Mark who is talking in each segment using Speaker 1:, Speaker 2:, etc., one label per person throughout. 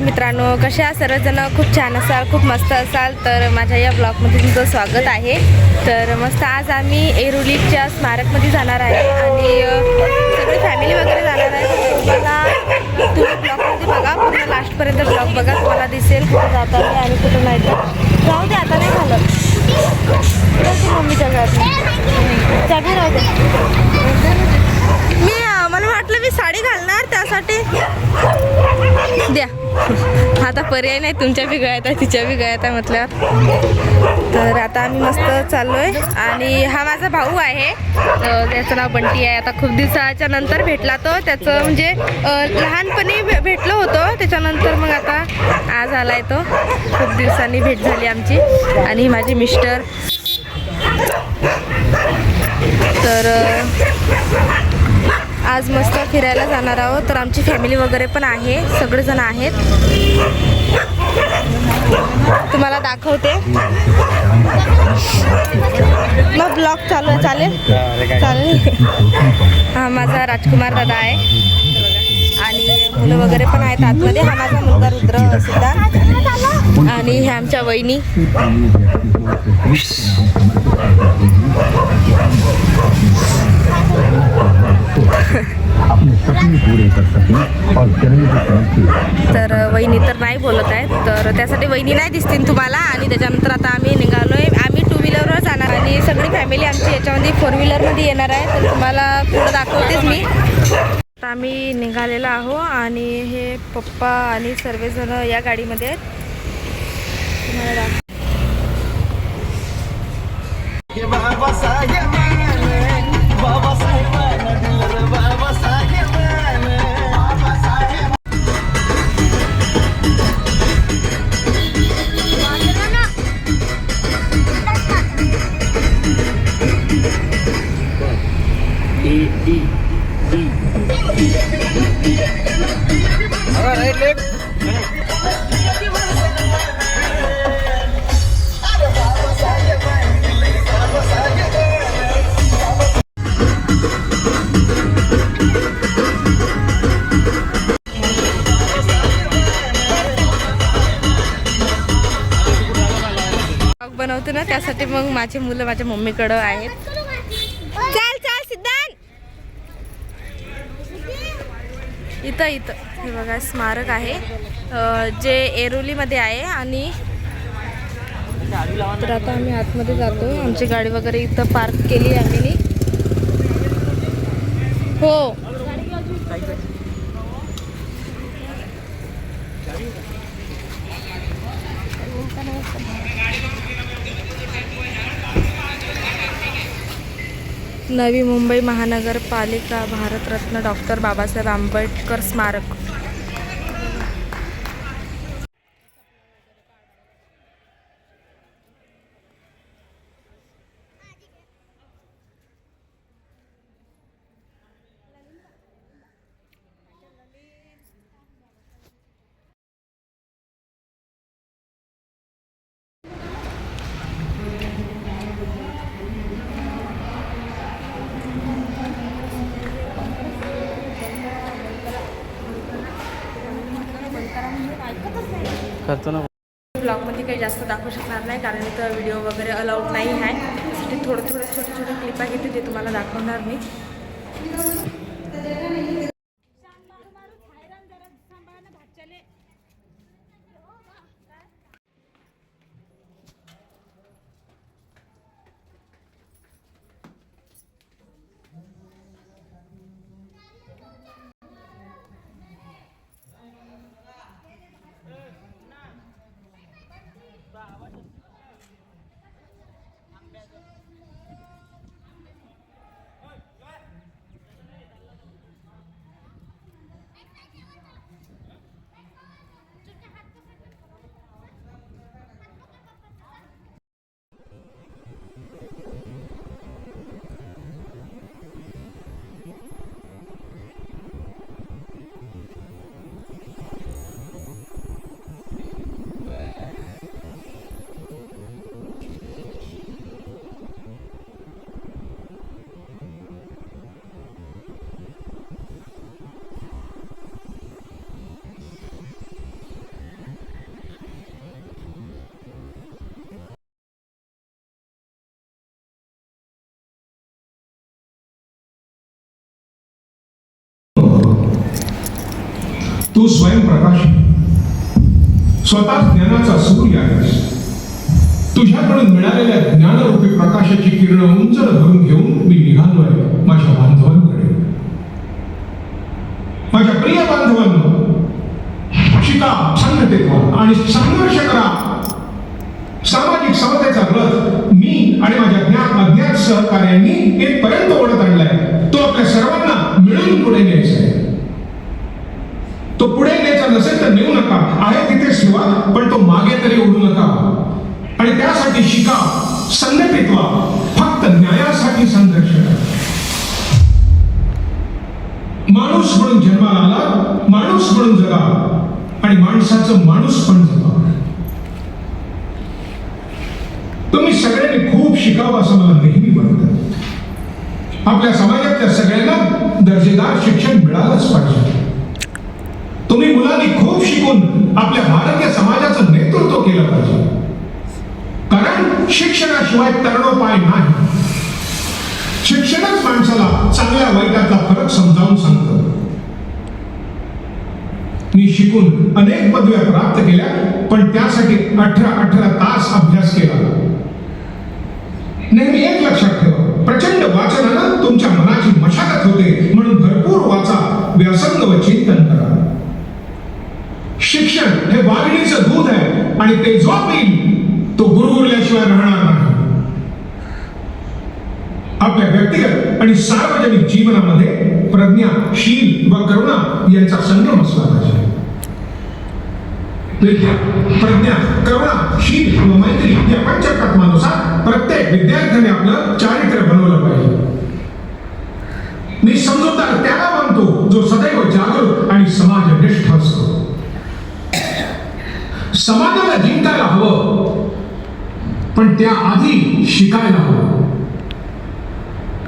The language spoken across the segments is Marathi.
Speaker 1: मित्रांनो, कशा सर्वजण खूप छान असाल, खूप मस्त असाल. तर माझ्या या ब्लॉगमध्ये तुमचं स्वागत आहे. तर मस्त आज आम्ही ऐरोलीच्या स्मारकमध्ये जाणार आहे आणि सगळी फॅमिली वगैरे जाणार आहे. तुम्हाला ब्लॉगमध्ये बघा, पूर्ण लास्टपर्यंत ब्लॉग बघा, तुम्हाला दिसेल कुठं जात आहे आणि कुठं नाही. तर राहू दे, आता नाही घालत मम्मीच्या घरात चाबी राहू दे. मला वाटलं मी साडी घालणार, त्यासाठी द्या. आता पर्याय नाही, तुमच्या बी गळ्यात आहे, तिच्या बी गळ्यात आहे म्हटल्यावर. तर आता आम्ही मस्त चाललोय आणि हा माझा भाऊ आहे, त्याचं नाव बंटी आहे. आता खूप दिवसाच्या नंतर भेटला तो, त्याचं म्हणजे लहानपणी भेटलो होतो, त्याच्यानंतर मग आता आज आलाय तो. खूप दिवसांनी भेट झाली आमची. आणि माझे मिस्टर. तर आज मस्त फिरायला जाणार आहोत. तर आमची फॅमिली वगैरे पण आहे, सगळेजण आहेत. तुम्हाला दाखवते. मग ब्लॉग चालू आहे. चालेल चालेल. हा माझा राजकुमार दादा आहे आणि मुलं वगैरे पण आहेत आतमध्ये. हा माझा मुलगा रुद्र सुद्धा. आणि ह्या आमच्या वहिनी. तर वहिनी तर नाही बोलत आहेत, तर त्यासाठी वहिनी नाही दिसतील तुम्हाला. आणि त्याच्यानंतर आता आम्ही निघालोय. आम्ही 2 व्हीलरवर जाणार आणि सगळी फॅमिली आमची याच्यामध्ये 4 व्हीलरमध्ये येणार आहे. तर तुम्हाला पुढं दाखवतेच मी. आता आम्ही निघालेलो आहो आणि हे पप्पा आणि सर्वजण या गाडीमध्ये आहेत. तुम्हाला बनवते ना, त्यासाठी मग माझी मुलं माझ्या मम्मीकडं आहेत. चाल चाल सिद्धांत. इथं हे बघा स्मारक आहे, जे ऐरोलीमध्ये आहे. आणि तर आता आम्ही आतमध्ये जातो. आमची गाडी वगैरे इथं पार्क केली आम्ही. हो नवी मुंबई महानगरपालिका भारतरत्न डॉक्टर बाबासाहेब आंबेडकर स्मारक. ब्लॉगमध्ये काही जास्त दाखवू शकणार नाही, कारण इथं व्हिडिओ वगैरे अलाउड नाही आहे. त्यासाठी थोडं छोटे छोटे क्लिपा घेते, ते तुम्हाला दाखवणार मी.
Speaker 2: तू स्वयंप्रकाश स्वतः ज्ञानाचा सूर्य आहेस. तुझ्याकडून मिळालेल्या ज्ञानरूपी प्रकाशाची किरण उंच धरून घेऊन मी निघालोय माझ्या बांधवांकडे. माझ्या प्रिय बांधवांनो, शिका संघटित आणि संघर्ष करा. सामाजिक समतेचा रथ मी आणि माझ्या अज्ञात सहकार्यांनी इथपर्यंत ओढत आणलाय. तो आपल्या सर्वांना मिळून पुढे न्यायचा आहे. तो पुढे न्यायचा नसेल तर नेऊ नका, आहे तिथेच ठेवा, पण तो मागे तरी ओढू नका. आणि त्यासाठी शिका, संघटित व्हा, फक्त न्यायासाठी संघर्ष करा. माणूस म्हणून जन्माला आला, माणूस म्हणून जगा आणि माणसाचं माणूस पण जगा. तुम्ही सगळ्यांनी खूप शिकावं असं मला नेहमी वाटतं. आपल्या समाजातल्या सगळ्यांना दर्जेदार शिक्षण मिळालंच पाहिजे. तुम्ही मुलांनी खूप शिकून आपल्या भारतीय समाजाचं नेतृत्व केलं पाहिजे. कारण शिक्षणाशिवाय तरणोपाय नाही. शिक्षणच माणसाला चांगल्या वाईटातला फरक समजावून सांगतं. मी शिकून अनेक पदव्या प्राप्त केल्या, पण त्यासाठी 18 तास अभ्यास केला. नेहमी एक लक्षात ठेवा, प्रचंड वाचनानं तुमच्या मनाची मशागत होते, म्हणून भरपूर वाचा, व्यासंग व चिंतन करा. शिक्षण हे वाघिणीचं दूध आहे आणि ते जो पिईल तो गुरगुरल्याशिवाय राहणार नाही. आपल्या व्यक्तिगत आणि सार्वजनिक जीवनामध्ये प्रज्ञा, शील व करुणा यांचा संगम असला पाहिजे. विद्या, प्रज्ञा, करुणा, शील व मैत्री या पंचतत्वानुसार प्रत्येक विद्यार्थ्याने आपलं चारित्र्य बनवलं पाहिजे. मी समजूतदार त्याला मानतो जो सदैव जागरूक आणि समाजनिष्ठ असतो. समाजाला जिंकायला हवं, पण त्याआधी शिकायला हवं.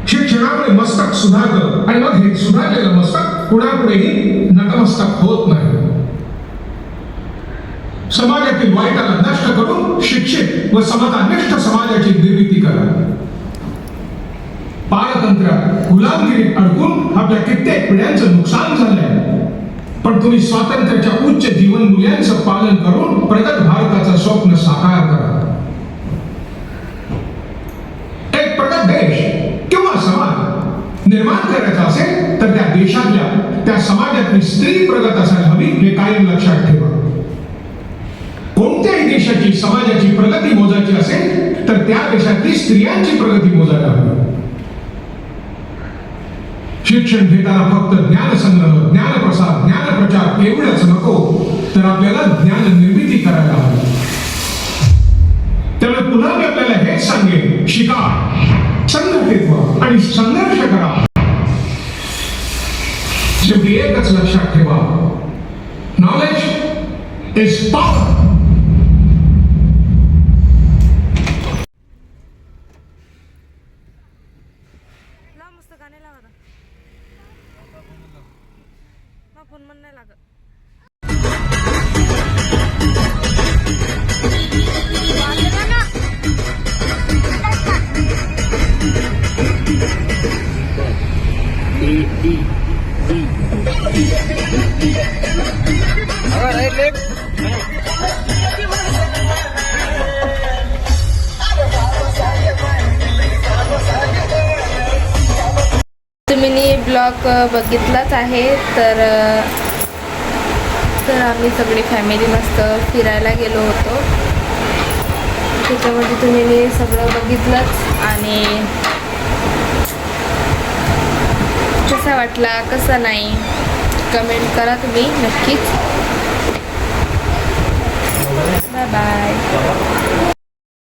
Speaker 2: शिक्षणामुळे मस्तक सुधारलं आणि मग हे सुधारलेलं मस्तक पुढेही नतमस्तक होत नाही. समाजातील वाईटाला नष्ट करून शिक्षित व समतानिष्ठ समाजाची निर्मिती करा. पारतंत्र्य, गुलामगिरीत अडकून आपल्या कित्येक पिढ्यांचं नुकसान झालंय, पण तुम्ही स्वातंत्र्याच्या उच्च जीवन मूल्यांचं पालन करून प्रगत भारताचं स्वप्न साकार करा. एक प्रगत देश किंवा समाज निर्माण करायचा असेल तर त्या देशातल्या, त्या समाजातली स्त्री प्रगत असायला हवी, हे कायम लक्षात ठेवा. कोणत्याही देशाची समाजाची प्रगती मोजायची असेल तर त्या देशातली स्त्रियांची प्रगती मोजायला हवी. शिक्षण घेताना फक्त ज्ञानसंग्रह, ज्ञानप्रसार, ज्ञानप्रचार एवढंच नको, तर आपल्याला ज्ञान निर्मिती करायला हवी. त्यामुळे पुन्हा मी आपल्याला हेच सांगेन, शिका, संघटित व्हा आणि संघर्ष करा. शेवटी एकच लक्षात ठेवा, नॉलेज इज पॉवर.
Speaker 1: गाणे लागत फोन मन नाही लागत. तुम्ही ब्लॉग बघितलाच आहे. तर आम्ही सगळी फॅमिली मस्त फिरायला गेलो होतो. त्याच्यामध्ये तुम्ही सगळं बघितलंच. आणि कसा वाटला कसा नाही कमेंट करा तुम्ही नक्कीच. Bye bye.